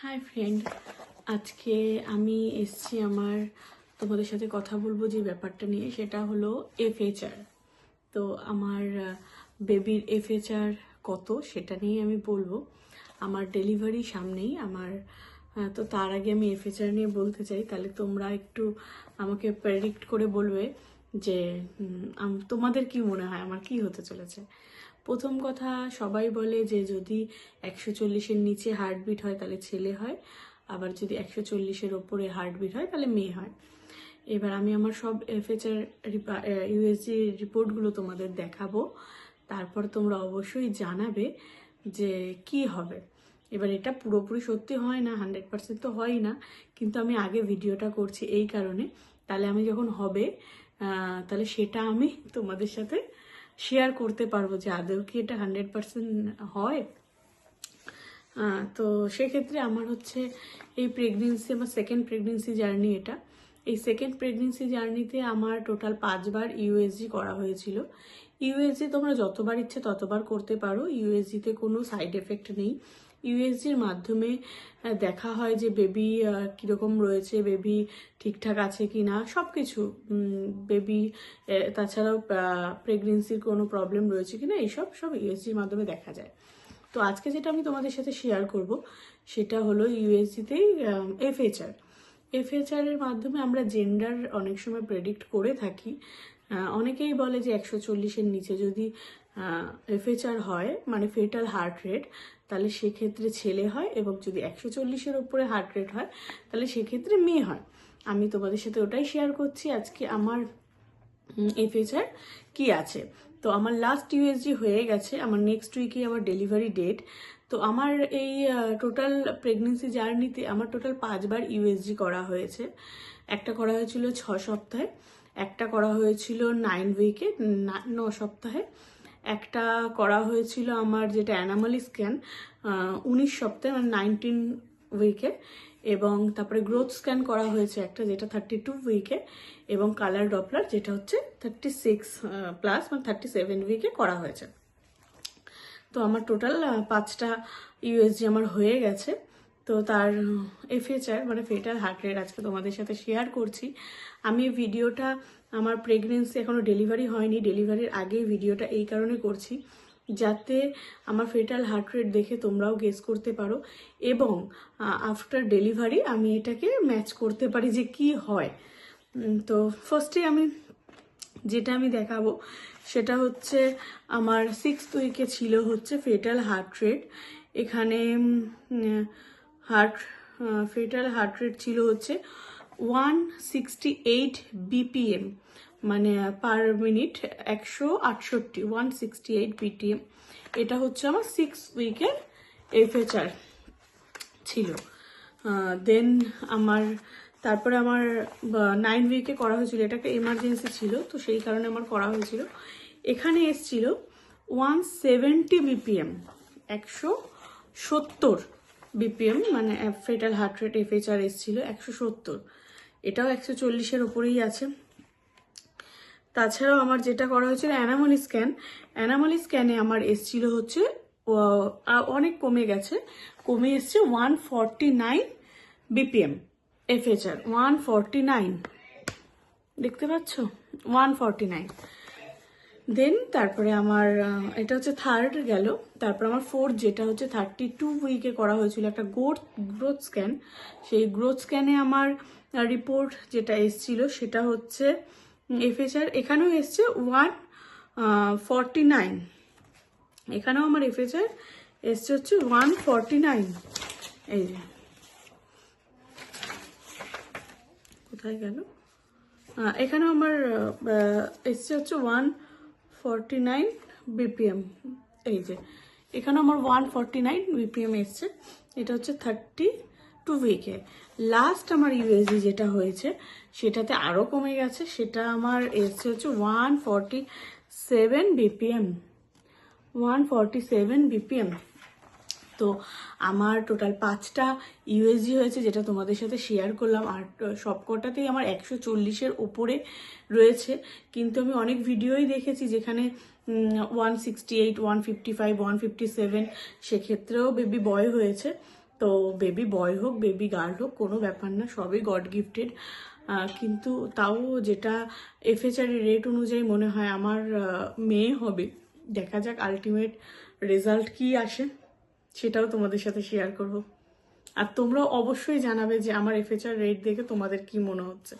Hi friend, আজকে আমি এসছি তোমাদের সাথে কথা বলবো যে ব্যাপারটা নিয়ে, সেটা হলো এফএচআর। তো আমার বেবির এফএচআর কত সেটা নিয়ে আমি বলবো। আমার ডেলিভারি সামনেই তো তার আগে আমি এফএচআর নিয়ে বলতে চাই, তাহলে তোমরা একটু আমাকে প্রেডিক্ট করে বলবে যে তোমাদের কি মনে হয় আমার কি হতে চলেছে। প্রথম কথা, সবাই বলে যে যদি 140-এর নিচে হার্টবিট হয় তাহলে ছেলে হয়, আবার যদি 140-এর ওপরে হার্টবিট হয় তাহলে মেয়ে হয়। এবার আমি আমার সব এফএচআর ইউএসজি রিপোর্টগুলো তোমাদের দেখাবো, তারপর তোমরা অবশ্যই জানাবে যে কি হবে। এবার এটা পুরোপুরি সত্যি হয় না, 100% তো হয় না, কিন্তু আমি আগে ভিডিওটা করছি এই কারণে, তাহলে আমি যখন হবে তাহলে সেটা আমি তোমাদের সাথে শেয়ার করতে পারবো যে আদৌ কি এটা 100% হয়। তো সেক্ষেত্রে আমার হচ্ছে এই প্রেগনেন্সি, আমার সেকেন্ড প্রেগনেন্সি জার্নি এটা। এই সেকেন্ড প্রেগনেন্সি জার্নিতে আমার টোটাল 5 বার ইউএসজি করা হয়েছিল। ইউএসজি তোমরা যতবার ইচ্ছে ততবার করতে পারো, ইউএসজিতে কোনো সাইড এফেক্ট নেই। ইউএসজির মাধ্যমে দেখা হয় যে বেবি কীরকম রয়েছে, বেবি ঠিকঠাক আছে কি না, সব কিছু, বেবি তাছাড়াও প্রেগনেন্সির কোনো প্রবলেম রয়েছে কি না, এইসব সব ইউএসজির মাধ্যমে দেখা যায়। তো আজকে যেটা আমি তোমাদের সাথে শেয়ার করব সেটা হলো ইউএসজিতেই এফএচআর। এফএচআর-এর মাধ্যমে আমরা জেন্ডার অনেক সময় প্রেডিক্ট করে থাকি। অনেকেই বলে যে 140-এর নিচে যদি এফএচআর হয়, মানে ফেটাল হার্ট রেট, তাহলে সেক্ষেত্রে ছেলে হয়, এবং যদি 140-এর ওপরে হার্ট রেট হয় তাহলে সেক্ষেত্রে মেয়ে হয়। আমি তোমাদের সাথে ওটাই শেয়ার করছি আজকে আমার এফএচআর কি আছে। তো আমার লাস্ট ইউএসজি হয়ে গেছে, আমার নেক্সট উইকে আমার ডেলিভারি ডেট। তো আমার এই টোটাল প্রেগনেন্সি জার্নিতে আমার টোটাল 5 বার ইউএসজি করা হয়েছে। একটা করা হয়েছিল 6 সপ্তাহে, একটা করা হয়েছিল 9 উইকে 9 সপ্তাহে, একটা করা হয়েছিল আমার যেটা অ্যানামালি স্ক্যান 19 সপ্তাহে মানে 19 উইকে, এবং তারপরে গ্রোথ স্ক্যান করা হয়েছে একটা যেটা 32 উইকে, এবং কালার ডপলার যেটা হচ্ছে 36 প্লাস মানে 37 উইকে করা হয়েছে। তো আমার টোটাল 5টা ইউএসজি আমার হয়ে গেছে। তো তার এফএচআর মানে ফেটাল হার্ট রেট আজকে তোমাদের সাথে শেয়ার করছি। আমি ভিডিওটা আমার প্রেগনেন্সি এখনো ডেলিভারি হয়নি, ডেলিভারির আগে ভিডিওটা এই কারণে করছি যাতে আমার ফেটাল হার্ট রেট দেখে তোমরাও গেস করতে পারো, এবং আফটার ডেলিভারি আমি এটাকে ম্যাচ করতে পারি যে কি হয়। তো ফার্স্টে যেটা আমি দেখাবো সেটা হচ্ছে আমার 6th উইকে ছিল হচ্ছে ফেটাল হার্ট রেট। এখানে ফেটাল হার্ট রেট ছিল হচ্ছে 168 বিপিএম, মানে পার মিনিট 168, 168 বিপিএম। এটা হচ্ছে আমার 6 উইকের এফএচআর ছিল। দেন তারপরে আমার 9 উইকে করা হয়েছিল, এটাকে এমার্জেন্সি ছিল তো সেই কারণে আমার করা হয়েছিল। এখানে এসছিল 170 বিপিএম, 170 বিপিএম, মানে ফেটাল হার্ট রেট এফএচআর এসছিল 170। এটাও 140-এর ওপরেই আছে। তাছাড়াও আমার যেটা করা হয়েছিল অ্যানামলি স্ক্যানে আমার এসছিল হচ্ছে অনেক কমে গেছে, কমে এসছে 149 বিপিএম এফএচআর, 149 দেখতে পাচ্ছ, 149। দেন তারপরে আমার এটা হচ্ছে থার্ড গেল। তারপর আমার ফোর্থ যেটা হচ্ছে 32 উইকে করা হয়েছিল একটা গ্রোথ স্ক্যান। সেই গ্রোথ স্ক্যানে আমার রিপোর্ট যেটা এসছিল সেটা হচ্ছে এফএচআর, এখানেও এসছে 149, এখানেও আমার এফএচআর এসছে হচ্ছে 149। এই যে কোথায় গেল, এখানেও আমার এসছে হচ্ছে 149 বিপিএম। এই যে এখানে আমার 149 বিপিএম এসছে, এটা হচ্ছে 32 উইকে। লাস্ট আমার ইউএসজি যেটা হয়েছে সেটাতে আরও কমে গেছে, সেটা আমার এসছে হচ্ছে 147 বিপিএম, 147 বিপিএম। তো আমার টোটাল 5টা ইউএসজি হয়েছে যেটা তোমাদের সাথে শেয়ার করলাম, আর সবকটাতেই আমার 140-এর ওপরে রয়েছে। কিন্তু আমি অনেক ভিডিওই দেখেছি যেখানে 168, 155, 157, সেক্ষেত্রেও বেবি বয় হয়েছে। তো বেবি বয় হোক বেবি গার্ল হোক কোনো ব্যাপার না, সবই গড গিফটেড। কিন্তু তাও যেটা এফএচআর এর রেট অনুযায়ী মনে হয় আমার মেয়ে হবে। দেখা যাক আলটিমেট রেজাল্ট কি আসে, সেটাও তোমাদের সাথে শেয়ার করব। আর তোমরা অবশ্যই জানাবে যে আমার এফএচআর রেট দেখে তোমাদের কি মনে হচ্ছে।